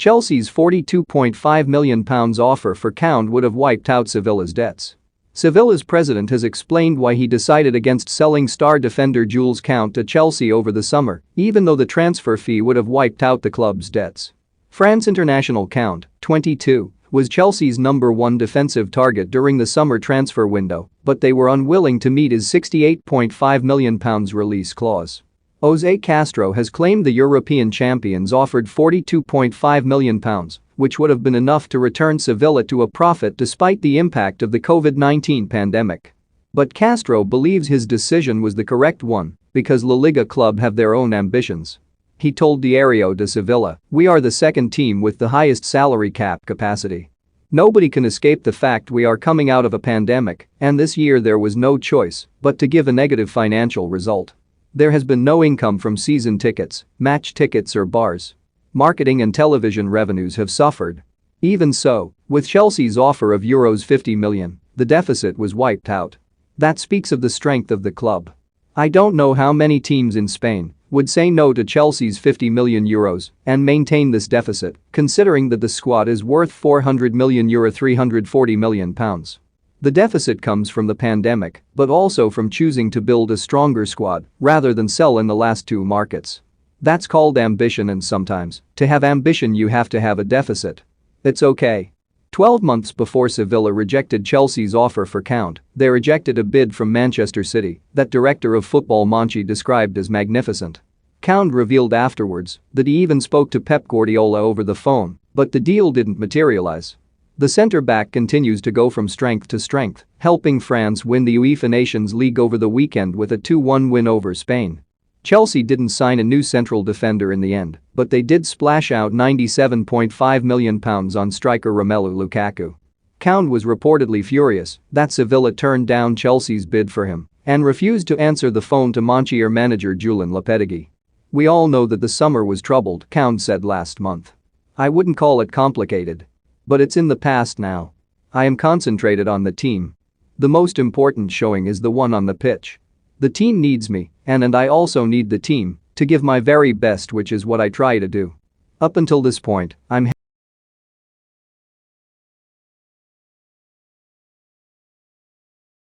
Chelsea's £42.5 million offer for Kounde would have wiped out Sevilla's debts. Sevilla's president has explained why he decided against selling star defender Jules Kounde to Chelsea over the summer, even though the transfer fee would have wiped out the club's debts. France international Kounde, 22, was Chelsea's #1 defensive target during the summer transfer window, but they were unwilling to meet his £68.5 million release clause. José Castro has claimed the European champions offered £42.5 million, which would have been enough to return Sevilla to a profit despite the impact of the COVID-19 pandemic. But Castro believes his decision was the correct one because La Liga club have their own ambitions. He told Diario de Sevilla, "We are the second team with the highest salary cap capacity. Nobody can escape the fact we are coming out of a pandemic, and this year there was no choice but to give a negative financial result. There has been no income from season tickets, match tickets or bars. Marketing and television revenues have suffered. Even so, with Chelsea's offer of euros 50 million, the deficit was wiped out. That speaks of the strength of the club. I don't know how many teams in Spain would say no to Chelsea's €50 million and maintain this deficit, considering that the squad is worth €400 million, £340 million. The deficit comes from the pandemic, but also from choosing to build a stronger squad rather than sell in the last two markets. That's called ambition, and sometimes, to have ambition you have to have a deficit. It's okay." 12 months before Sevilla rejected Chelsea's offer for Kounde, they rejected a bid from Manchester City that director of football Monchi described as magnificent. Kounde revealed afterwards that he even spoke to Pep Guardiola over the phone, but the deal didn't materialize. The centre-back continues to go from strength to strength, helping France win the UEFA Nations League over the weekend with a 2-1 win over Spain. Chelsea didn't sign a new central defender in the end, but they did splash out £97.5 million on striker Romelu Lukaku. Kounde was reportedly furious that Sevilla turned down Chelsea's bid for him and refused to answer the phone to Monchi or manager Julen Lopetegui. "We all know that the summer was troubled," Kounde said last month. "I wouldn't call it complicated. But it's in the past now. I am concentrated on the team. The most important showing is the one on the pitch. The team needs me, and I also need the team to give my very best, which is what I try to do. Up until this point, I'm